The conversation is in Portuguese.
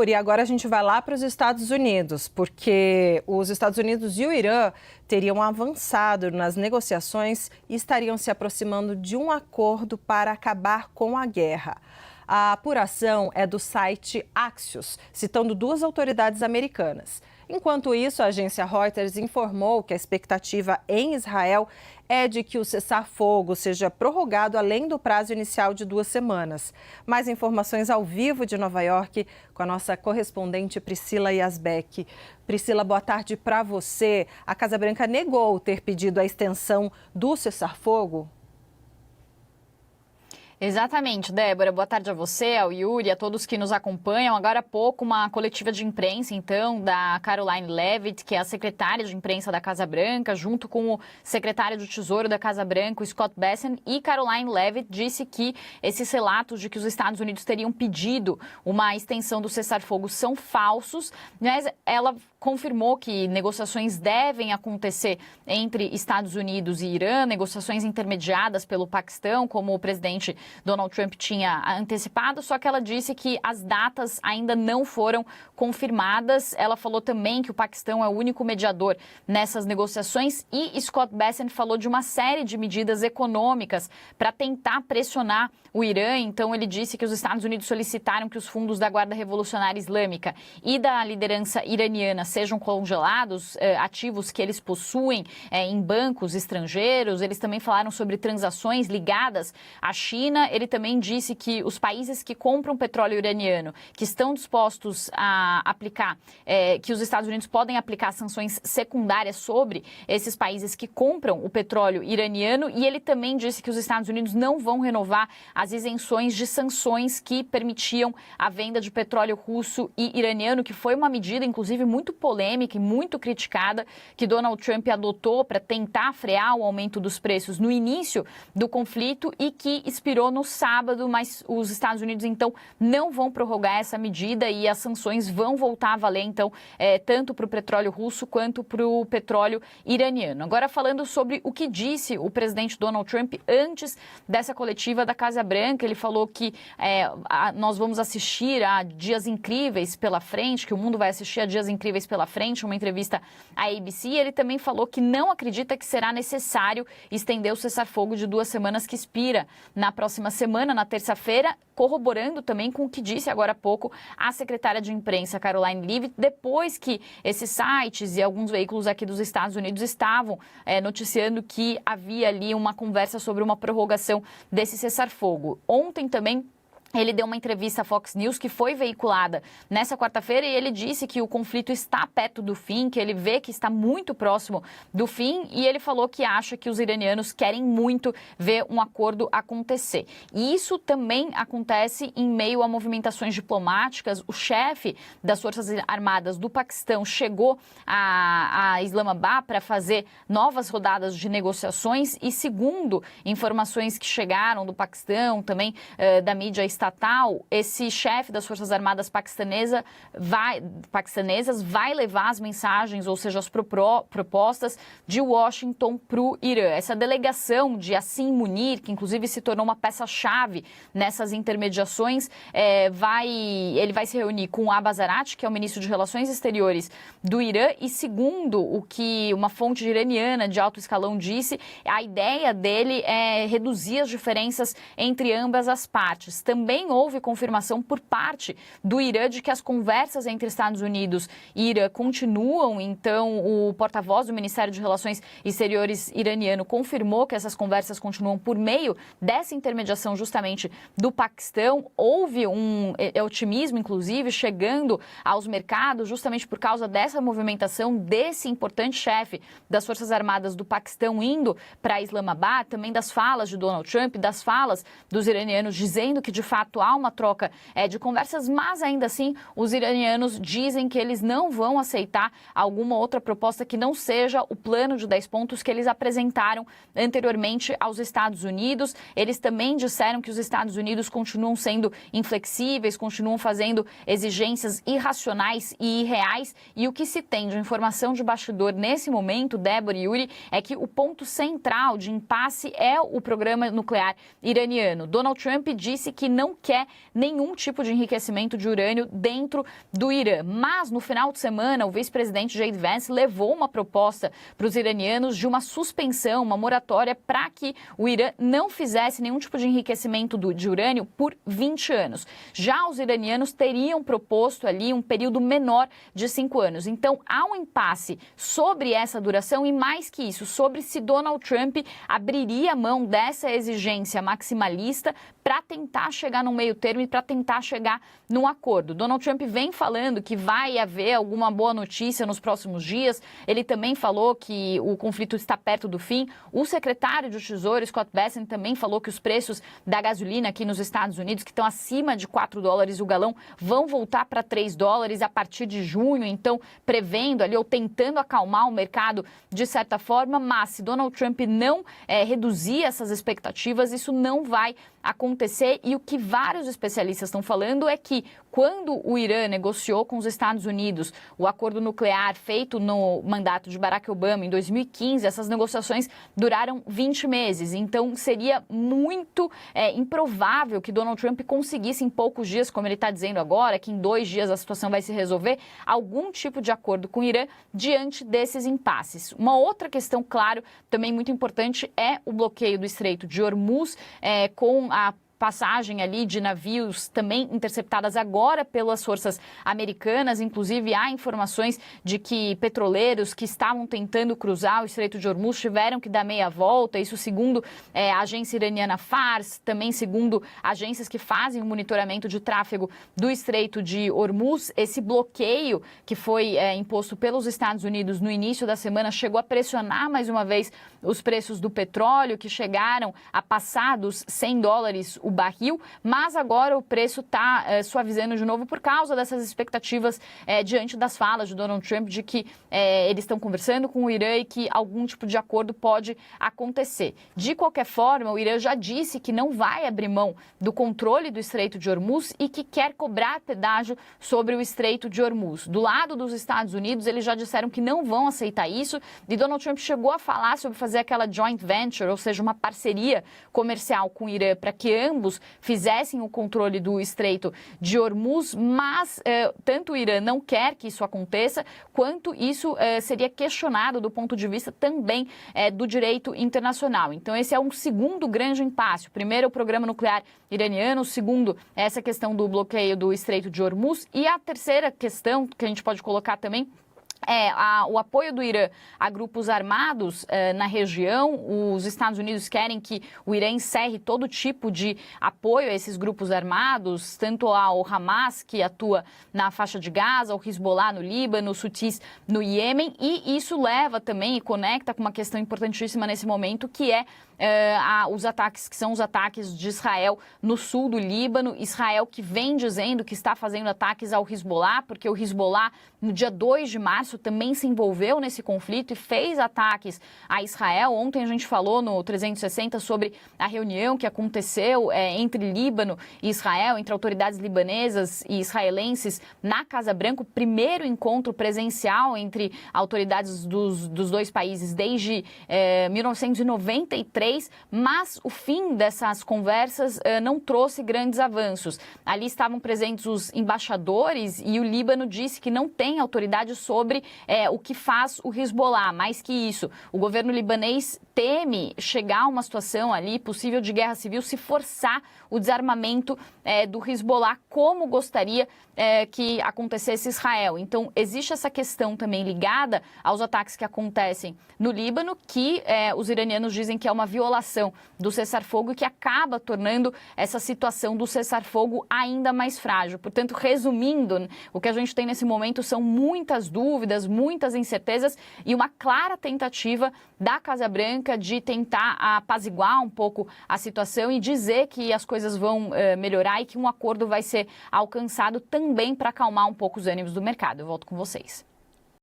Yuri, agora a gente vai lá para os Estados Unidos, porque os Estados Unidos e o Irã teriam avançado nas negociações e estariam se aproximando de um acordo para acabar com a guerra. A apuração é do site Axios, citando duas autoridades americanas. Enquanto isso, a agência Reuters informou que a expectativa em Israel é de que o cessar-fogo seja prorrogado além do prazo inicial de 2 semanas. Mais informações ao vivo de Nova York com a nossa correspondente Priscila Yazbek. Priscila, boa tarde para você. A Casa Branca negou ter pedido a extensão do cessar-fogo? Exatamente, Débora. Boa tarde a você, ao Yuri, a todos que nos acompanham. Agora há pouco, uma coletiva de imprensa, então, da Karoline Leavitt, que é a secretária de imprensa da Casa Branca, junto com o secretário do Tesouro da Casa Branca, o Scott Bessent, e Karoline Leavitt disse que esses relatos de que os Estados Unidos teriam pedido uma extensão do cessar-fogo são falsos, mas ela confirmou que negociações devem acontecer entre Estados Unidos e Irã, negociações intermediadas pelo Paquistão, como o presidente Donald Trump tinha antecipado, só que ela disse que as datas ainda não foram confirmadas. Ela falou também que o Paquistão é o único mediador nessas negociações e Scott Bessent falou de uma série de medidas econômicas para tentar pressionar o Irã. Então, ele disse que os Estados Unidos solicitaram que os fundos da Guarda Revolucionária Islâmica e da liderança iraniana sejam congelados, ativos que eles possuem em bancos estrangeiros. Eles também falaram sobre transações ligadas à China. Ele também disse que os países que compram petróleo iraniano, que estão dispostos a aplicar, que os Estados Unidos podem aplicar sanções secundárias sobre esses países que compram o petróleo iraniano. E ele também disse que os Estados Unidos não vão renovar as isenções de sanções que permitiam a venda de petróleo russo e iraniano, que foi uma medida, inclusive, muito polêmica e muito criticada, que Donald Trump adotou para tentar frear o aumento dos preços no início do conflito e que expirou no sábado, mas os Estados Unidos, então, não vão prorrogar essa medida e as sanções vão voltar a valer, então, tanto para o petróleo russo quanto para o petróleo iraniano. Agora, falando sobre o que disse o presidente Donald Trump antes dessa coletiva da Casa Branca, ele falou que nós vamos assistir a dias incríveis pela frente, que o mundo vai assistir a dias incríveis pela frente, uma entrevista à ABC. Ele também falou que não acredita que será necessário estender o cessar-fogo de 2 semanas que expira na próxima semana, na terça-feira, corroborando também com o que disse agora há pouco a secretária de imprensa, Karoline Leavitt, depois que esses sites e alguns veículos aqui dos Estados Unidos estavam noticiando que havia ali uma conversa sobre uma prorrogação desse cessar-fogo. Ontem também ele deu uma entrevista à Fox News que foi veiculada nessa quarta-feira e ele disse que o conflito está perto do fim, que ele vê que está muito próximo do fim e ele falou que acha que os iranianos querem muito ver um acordo acontecer. E isso também acontece em meio a movimentações diplomáticas. O chefe das Forças Armadas do Paquistão chegou a Islamabad para fazer novas rodadas de negociações e, segundo informações que chegaram do Paquistão, também da mídia estatal, esse chefe das Forças Armadas paquistanesas vai levar as mensagens, ou seja, as propostas de Washington para o Irã. Essa delegação de Yassin Munir, que inclusive se tornou uma peça-chave nessas intermediações, ele vai se reunir com Abbas Araqchi, que é o ministro de Relações Exteriores do Irã, e segundo o que uma fonte iraniana de alto escalão disse, a ideia dele é reduzir as diferenças entre ambas as partes. Também houve confirmação por parte do Irã de que as conversas entre Estados Unidos e Irã continuam. Então, o porta-voz do Ministério de Relações Exteriores iraniano confirmou que essas conversas continuam por meio dessa intermediação justamente do Paquistão. Houve um otimismo, inclusive, chegando aos mercados justamente por causa dessa movimentação desse importante chefe das Forças Armadas do Paquistão indo para Islamabad, também das falas de Donald Trump, das falas dos iranianos dizendo que, de fato, há uma troca de conversas, mas ainda assim os iranianos dizem que eles não vão aceitar alguma outra proposta que não seja o plano de 10 pontos que eles apresentaram anteriormente aos Estados Unidos. Eles também disseram que os Estados Unidos continuam sendo inflexíveis, continuam fazendo exigências irracionais e irreais, e o que se tem de informação de bastidor nesse momento, Débora e Yuri, é que o ponto central de impasse é o programa nuclear iraniano. Donald Trump disse que não não quer nenhum tipo de enriquecimento de urânio dentro do Irã. Mas, no final de semana, o vice-presidente J.D. Vance levou uma proposta para os iranianos de uma suspensão, uma moratória, para que o Irã não fizesse nenhum tipo de enriquecimento de urânio por 20 anos. Já os iranianos teriam proposto ali um período menor de 5 anos. Então, há um impasse sobre essa duração e, mais que isso, sobre se Donald Trump abriria mão dessa exigência maximalista para tentar chegar num meio termo e para tentar chegar num acordo. Donald Trump vem falando que vai haver alguma boa notícia nos próximos dias. Ele também falou que o conflito está perto do fim. O secretário do Tesouro, Scott Bessent, também falou que os preços da gasolina aqui nos Estados Unidos, que estão acima de $4 o galão, vão voltar para $3 a partir de junho. Então, prevendo ali ou tentando acalmar o mercado de certa forma, mas se Donald Trump não reduzir essas expectativas, isso não vai acontecer. E o que vários especialistas estão falando é que quando o Irã negociou com os Estados Unidos o acordo nuclear feito no mandato de Barack Obama em 2015, essas negociações duraram 20 meses. Então, seria muito improvável que Donald Trump conseguisse em poucos dias, como ele está dizendo agora, que em 2 dias a situação vai se resolver, algum tipo de acordo com o Irã diante desses impasses. Uma outra questão, claro, também muito importante é o bloqueio do Estreito de Hormuz, com a passagem ali de navios também interceptadas agora pelas forças americanas. Inclusive, há informações de que petroleiros que estavam tentando cruzar o Estreito de Hormuz tiveram que dar meia volta, isso segundo a agência iraniana Fars, também segundo agências que fazem o monitoramento de tráfego do Estreito de Hormuz. Esse bloqueio que foi imposto pelos Estados Unidos no início da semana chegou a pressionar mais uma vez os preços do petróleo, que chegaram a passar dos $100 o barril, mas agora o preço está suavizando de novo por causa dessas expectativas diante das falas de Donald Trump de que eles estão conversando com o Irã e que algum tipo de acordo pode acontecer. De qualquer forma, o Irã já disse que não vai abrir mão do controle do Estreito de Hormuz e que quer cobrar pedágio sobre o Estreito de Hormuz. Do lado dos Estados Unidos, eles já disseram que não vão aceitar isso, e Donald Trump chegou a falar sobre fazer aquela joint venture, ou seja, uma parceria comercial com o Irã para que ambos fizessem o controle do Estreito de Hormuz, mas tanto o Irã não quer que isso aconteça, quanto isso seria questionado do ponto de vista também do direito internacional. Então, esse é um segundo grande impasse. O primeiro é o programa nuclear iraniano, o segundo é essa questão do bloqueio do Estreito de Hormuz, e a terceira questão que a gente pode colocar também o apoio do Irã a grupos armados na região. Os Estados Unidos querem que o Irã encerre todo tipo de apoio a esses grupos armados, tanto ao Hamas, que atua na faixa de Gaza, ao Hezbollah no Líbano, os Hutis no Iêmen, e isso leva também e conecta com uma questão importantíssima nesse momento, que é os ataques, que são os ataques de Israel no sul do Líbano. Israel que vem dizendo que está fazendo ataques ao Hezbollah, porque o Hezbollah, no dia 2 de março, também se envolveu nesse conflito e fez ataques a Israel. Ontem a gente falou no 360 sobre a reunião que aconteceu entre Líbano e Israel, entre autoridades libanesas e israelenses na Casa Branca, o primeiro encontro presencial entre autoridades dos dois países desde 1993, mas o fim dessas conversas não trouxe grandes avanços. Ali estavam presentes os embaixadores e o Líbano disse que não tem autoridade sobre o que faz o Hezbollah. Mais que isso, o governo libanês teme chegar a uma situação ali possível de guerra civil se forçar o desarmamento do Hezbollah, como gostaria que acontecesse Israel. Então, existe essa questão também ligada aos ataques que acontecem no Líbano, que os iranianos dizem que é uma violação do cessar-fogo e que acaba tornando essa situação do cessar-fogo ainda mais frágil. Portanto, resumindo, o que a gente tem nesse momento são muitas dúvidas, muitas incertezas e uma clara tentativa da Casa Branca de tentar apaziguar um pouco a situação e dizer que as coisas vão melhorar e que um acordo vai ser alcançado também para acalmar um pouco os ânimos do mercado. Eu volto com vocês.